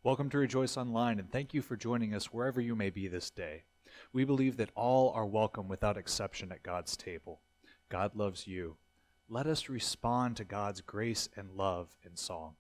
Welcome to Rejoice Online, and thank you for joining us wherever you may be this day. We believe that all are welcome without exception at God's table. God loves you. Let us respond to God's grace and love in song.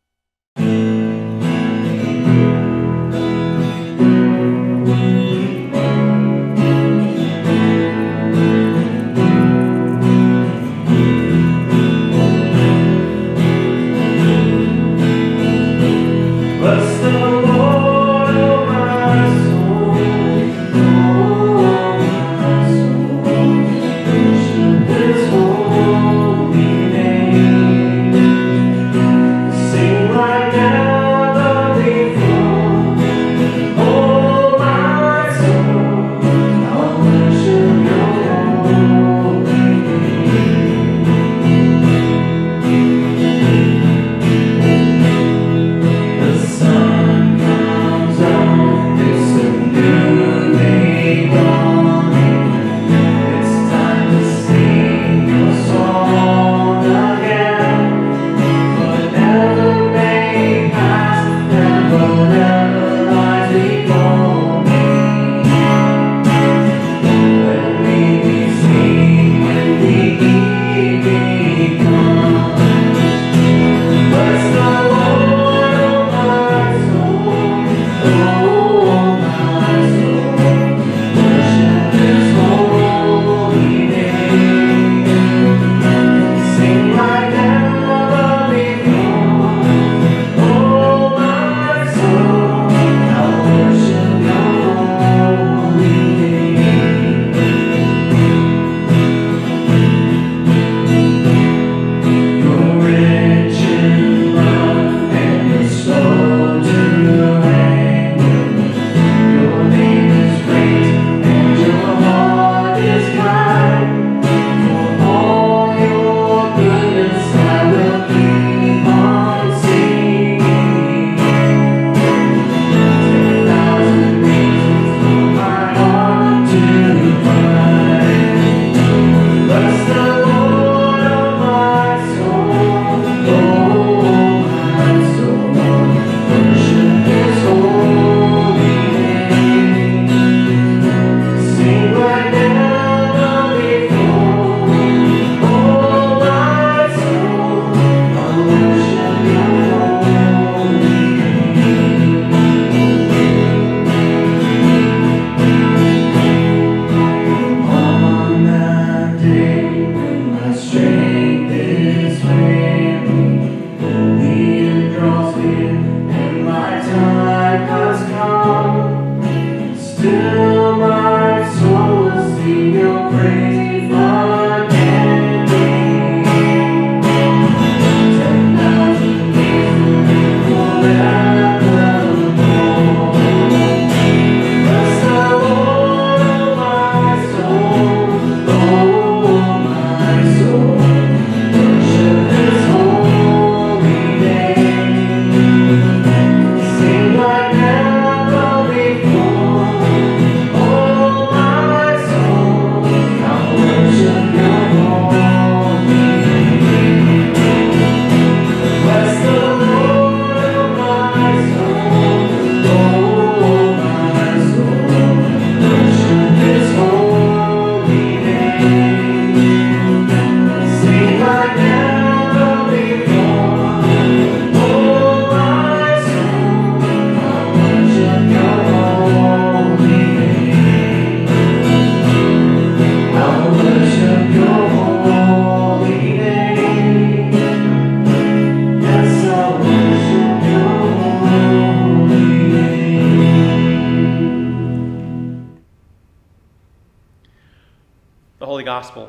Gospel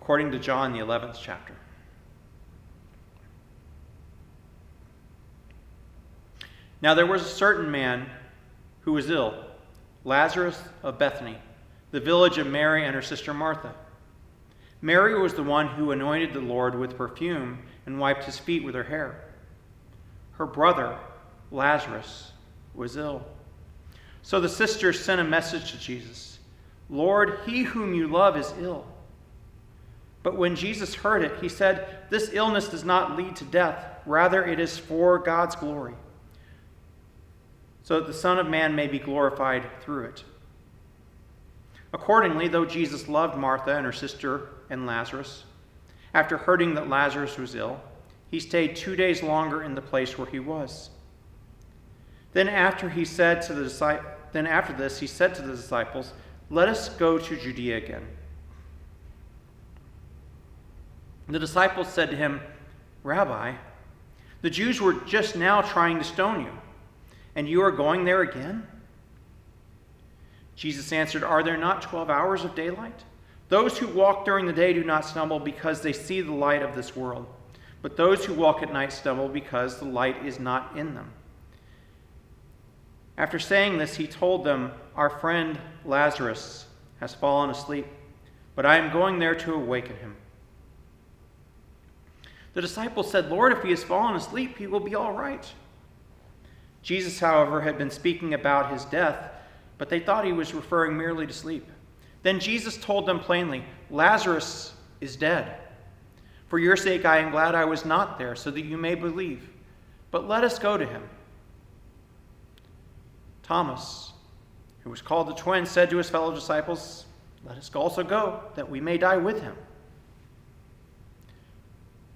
according to John, the 11th chapter. Now there was a certain man who was ill, Lazarus of Bethany, the village of Mary and her sister Martha. Mary was the one who anointed the Lord with perfume and wiped his feet with her hair. Her brother, Lazarus, was ill. So the sisters sent a message to Jesus, "Lord, he whom you love is ill." But when Jesus heard it, he said, "This illness does not lead to death. Rather, it is for God's glory, so that the Son of Man may be glorified through it." Accordingly, though Jesus loved Martha and her sister and Lazarus, after hearing that Lazarus was ill, he stayed 2 days longer in the place where he was. Then after this, he said to the disciples, "Let us go to Judea again." The disciples said to him, "Rabbi, the Jews were just now trying to stone you, and you are going there again?" Jesus answered, "Are there not 12 hours of daylight? Those who walk during the day do not stumble because they see the light of this world, but those who walk at night stumble because the light is not in them." After saying this, he told them, "Our friend Lazarus has fallen asleep, but I am going there to awaken him." The disciples said, "Lord, if he has fallen asleep, he will be all right." Jesus, however, had been speaking about his death, but they thought he was referring merely to sleep. Then Jesus told them plainly, "Lazarus is dead. For your sake I am glad I was not there, so that you may believe. But let us go to him." Thomas, who was called the Twin, said to his fellow disciples, "Let us also go, that we may die with him."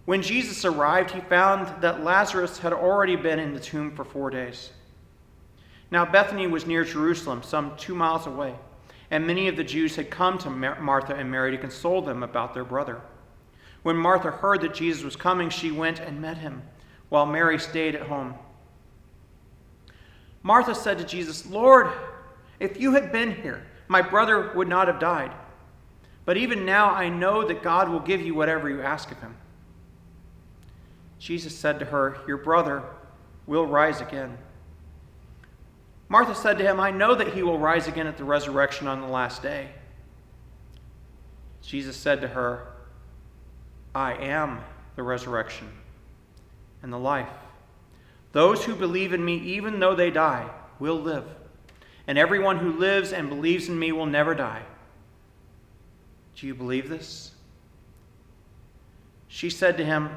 When Jesus arrived, he found that Lazarus had already been in the tomb for 4 days. Now Bethany was near Jerusalem, some 2 miles away, and many of the Jews had come to Martha and Mary to console them about their brother. When Martha heard that Jesus was coming, she went and met him, while Mary stayed at home. Martha said to Jesus, "Lord, if you had been here, my brother would not have died. But even now I know that God will give you whatever you ask of him." Jesus said to her, "Your brother will rise again." Martha said to him, "I know that he will rise again at the resurrection on the last day." Jesus said to her, "I am the resurrection and the life. Those who believe in me, even though they die, will live. And everyone who lives and believes in me will never die. Do you believe this?" She said to him,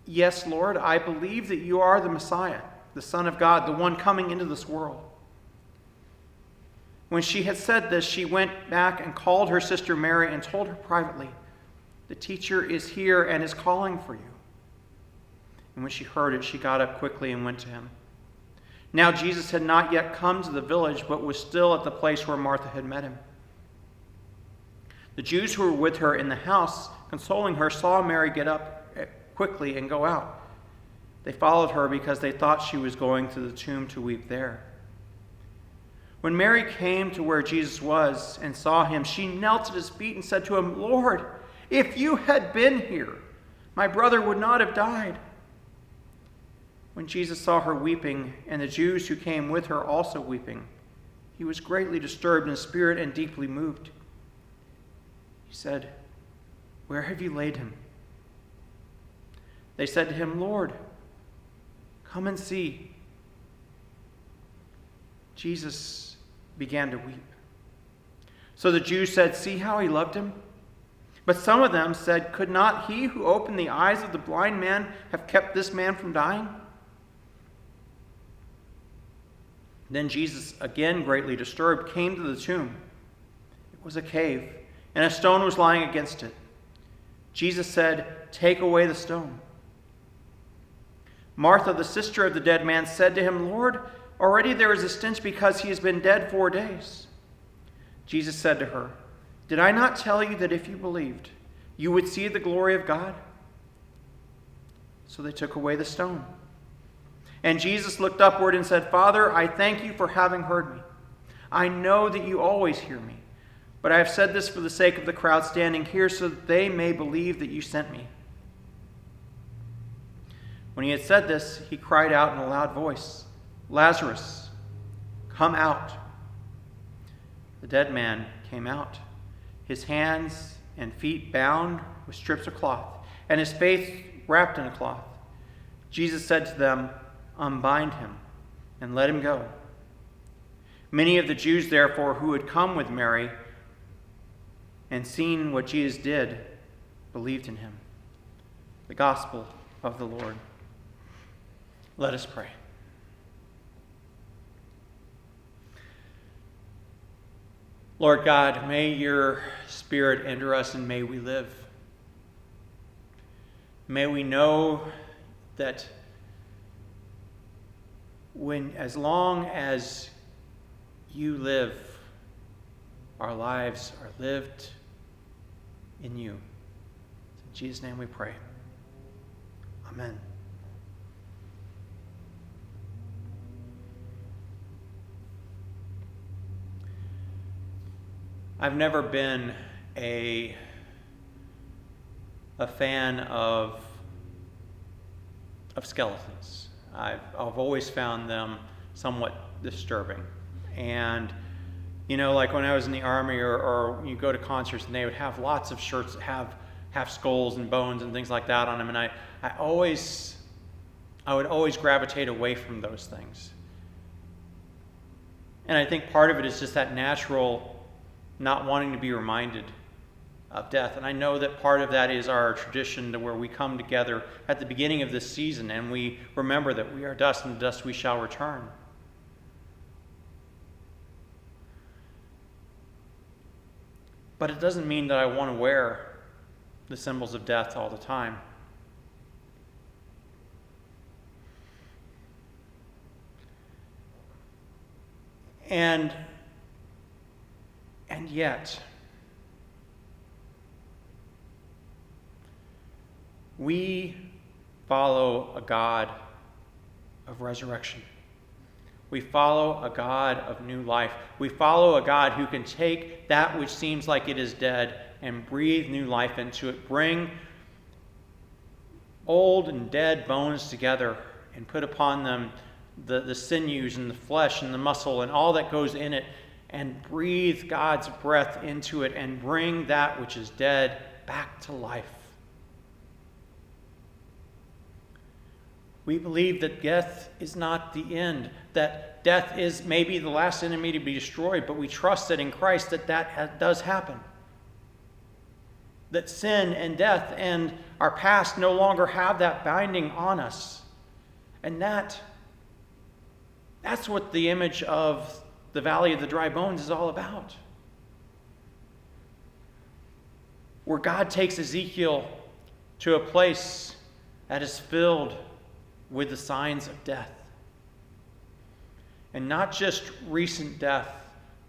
"Yes, Lord, I believe that you are the Messiah, the Son of God, the one coming into this world." When she had said this, she went back and called her sister Mary and told her privately, "The teacher is here and is calling for you." And when she heard it, she got up quickly and went to him. Now Jesus had not yet come to the village, but was still at the place where Martha had met him. The Jews who were with her in the house, consoling her, saw Mary get up quickly and go out. They followed her because they thought she was going to the tomb to weep there. When Mary came to where Jesus was and saw him, she knelt at his feet and said to him, "Lord, if you had been here, my brother would not have died." When Jesus saw her weeping, and the Jews who came with her also weeping, he was greatly disturbed in spirit and deeply moved. He said, "Where have you laid him?" They said to him, "Lord, come and see." Jesus began to weep. So the Jews said, "See how he loved him?" But some of them said, "Could not he who opened the eyes of the blind man have kept this man from dying?" Then Jesus, again greatly disturbed, came to the tomb. It was a cave, and a stone was lying against it. Jesus said, "Take away the stone." Martha, the sister of the dead man, said to him, "Lord, already there is a stench because he has been dead 4 days." Jesus said to her, "Did I not tell you that if you believed, you would see the glory of God?" So they took away the stone. And Jesus looked upward and said, "Father, I thank you for having heard me. I know that you always hear me, but I have said this for the sake of the crowd standing here, so that they may believe that you sent me." When he had said this, he cried out in a loud voice, "Lazarus, come out." The dead man came out, his hands and feet bound with strips of cloth, and his face wrapped in a cloth. Jesus said to them, "Unbind him and let him go." Many of the Jews, therefore, who had come with Mary and seen what Jesus did, believed in him. The Gospel of the Lord. Let us pray. Lord God, may your Spirit enter us and may we live. May we know that as long as you live, our lives are lived in you. In Jesus' name we pray. Amen. I've never been a fan of skeletons. I've always found them somewhat disturbing. And, like when I was in the Army or you go to concerts and they would have lots of shirts that have skulls and bones and things like that on them. And I would always gravitate away from those things. And I think part of it is just that natural not wanting to be reminded of death. And I know that part of that is our tradition to where we come together at the beginning of this season and we remember that we are dust and to dust we shall return. But it doesn't mean that I want to wear the symbols of death all the time. And yet, we follow a God of resurrection. We follow a God of new life. We follow a God who can take that which seems like it is dead and breathe new life into it, bring old and dead bones together and put upon them the sinews and the flesh and the muscle and all that goes in it, and breathe God's breath into it and bring that which is dead back to life. We believe that death is not the end, that death is maybe the last enemy to be destroyed, but we trust that in Christ that does happen. That sin and death and our past no longer have that binding on us. And that's what the image of the Valley of the Dry Bones is all about. Where God takes Ezekiel to a place that is filled with the signs of death. And not just recent death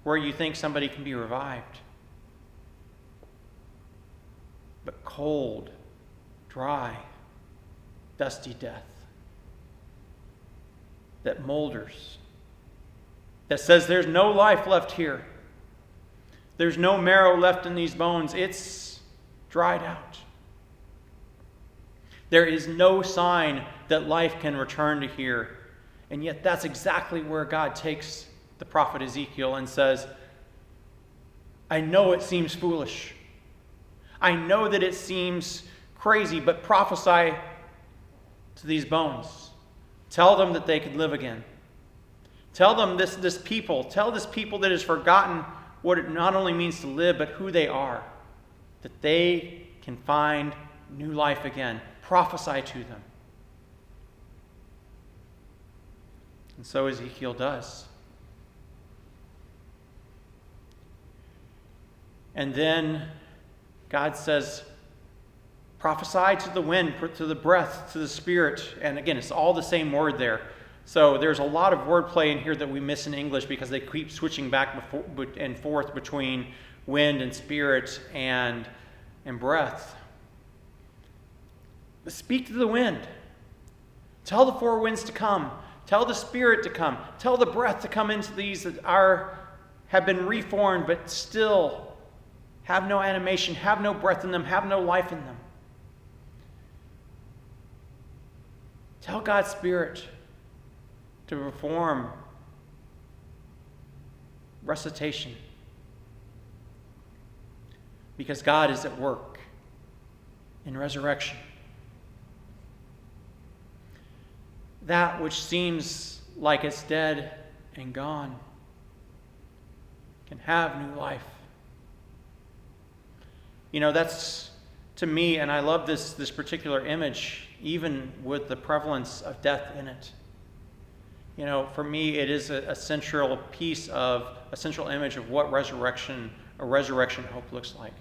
where you think somebody can be revived, but cold, dry, dusty death that molders, that says there's no life left here. There's no marrow left in these bones. It's dried out. There is no sign that life can return to here. And yet that's exactly where God takes the prophet Ezekiel and says, I know it seems foolish. I know that it seems crazy, but prophesy to these bones. Tell them that they could live again. Tell them this people that has forgotten what it not only means to live, but who they are, that they can find new life again. Prophesy to them. And so Ezekiel does. And then God says, prophesy to the wind, to the breath, to the spirit. And again, it's all the same word there. So there's a lot of wordplay in here that we miss in English because they keep switching back and forth between wind and spirit and breath. But speak to the wind. Tell the four winds to come. Tell the spirit to come. Tell the breath to come into these that have been reformed but still have no animation, have no breath in them, have no life in them. Tell God's Spirit to perform recitation. Because God is at work in resurrection. That which seems like it's dead and gone can have new life. That's to me, and I love this particular image, even with the prevalence of death in it. for me, it is a central piece of, a central image of what a resurrection hope looks like.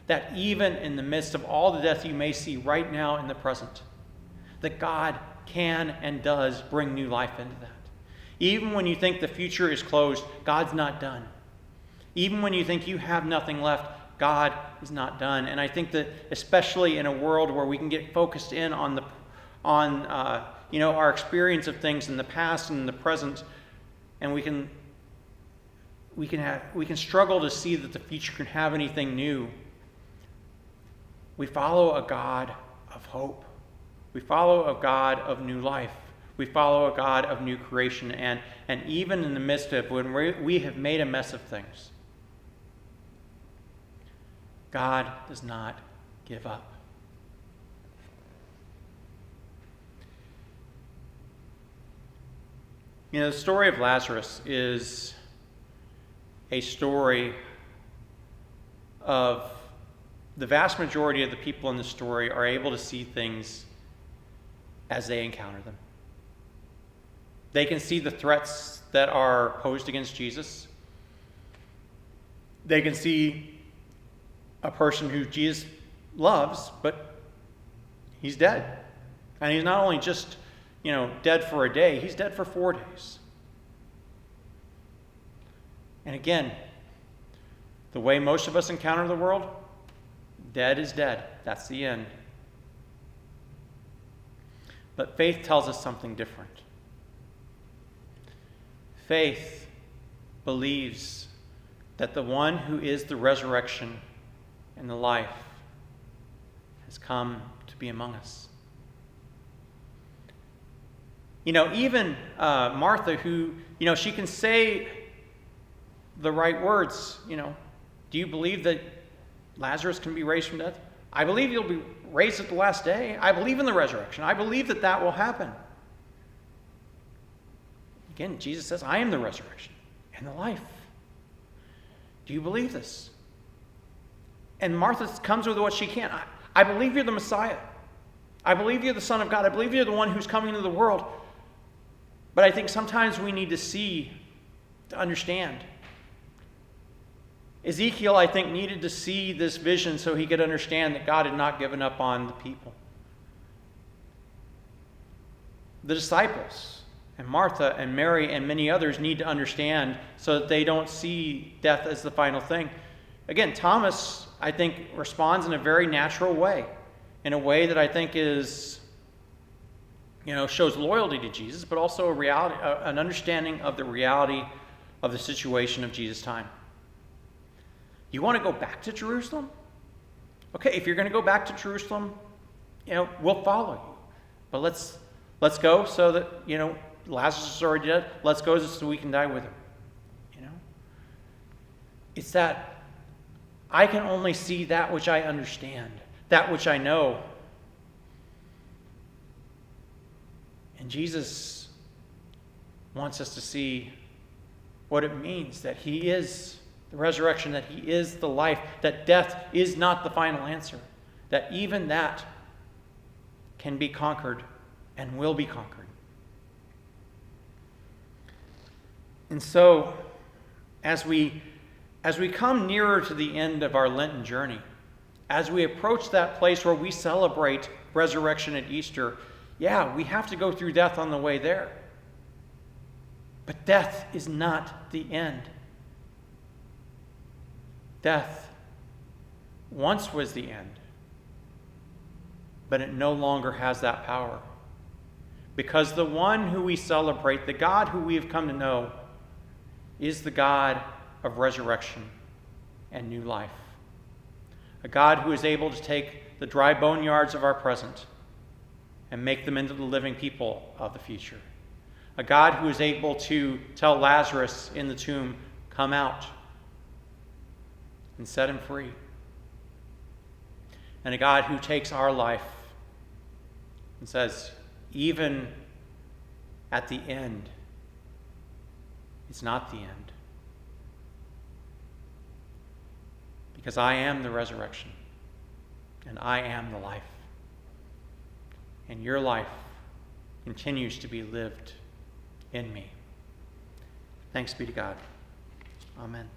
That even in the midst of all the death you may see right now in the present, that God can and does bring new life into that. Even when you think the future is closed, God's not done. Even when you think you have nothing left, God is not done. And I think that especially in a world where we can get focused in on our experience of things in the past and in the present, and we can struggle to see that the future can have anything new. We follow a God of hope. We follow a God of new life. We follow a God of new creation. And even in the midst of when we have made a mess of things, God does not give up. The story of Lazarus is a story of the vast majority of the people in the story are able to see things as they encounter them. They can see the threats that are posed against Jesus. They can see a person who Jesus loves, but he's dead. And he's not only just, dead for a day, he's dead for 4 days. And again, the way most of us encounter the world, dead is dead. That's the end. But faith tells us something different. Faith believes that the one who is the resurrection and the life has come to be among us. Even Martha, who, she can say the right words, do you believe that Lazarus can be raised from death? I believe you'll be raised at the last day. I believe in the resurrection. I believe that will happen. Again, Jesus says, I am the resurrection and the life. Do you believe this? And Martha comes with what she can. I believe you're the Messiah. I believe you're the Son of God. I believe you're the one who's coming into the world. But I think sometimes we need to see, to understand. Ezekiel, I think, needed to see this vision so he could understand that God had not given up on the people. The disciples and Martha and Mary and many others need to understand so that they don't see death as the final thing. Again, Thomas, I think, responds in a very natural way, in a way that I think is, shows loyalty to Jesus, but also a reality, an understanding of the reality of the situation of Jesus' time. You want to go back to Jerusalem? Okay, if you're going to go back to Jerusalem, we'll follow you. But let's go so that, Lazarus is already dead. Let's go so we can die with him. It's that I can only see that which I understand, that which I know. And Jesus wants us to see what it means that he is the resurrection, that he is the life, that death is not the final answer, that even that can be conquered and will be conquered. And so, as we come nearer to the end of our Lenten journey, as we approach that place where we celebrate resurrection at Easter, we have to go through death on the way there. But death is not the end. Death once was the end, but it no longer has that power. Because the one who we celebrate, the God who we have come to know, is the God of resurrection and new life. A God who is able to take the dry boneyards of our present and make them into the living people of the future. A God who is able to tell Lazarus in the tomb, come out, and set him free. And a God who takes our life and says, even at the end, it's not the end. Because I am the resurrection, and I am the life. And your life continues to be lived in me. Thanks be to God. Amen.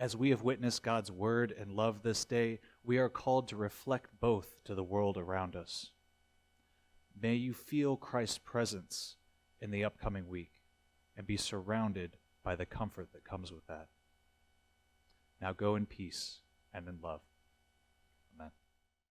As we have witnessed God's word and love this day, we are called to reflect both to the world around us. May you feel Christ's presence in the upcoming week and be surrounded by the comfort that comes with that. Now go in peace and in love.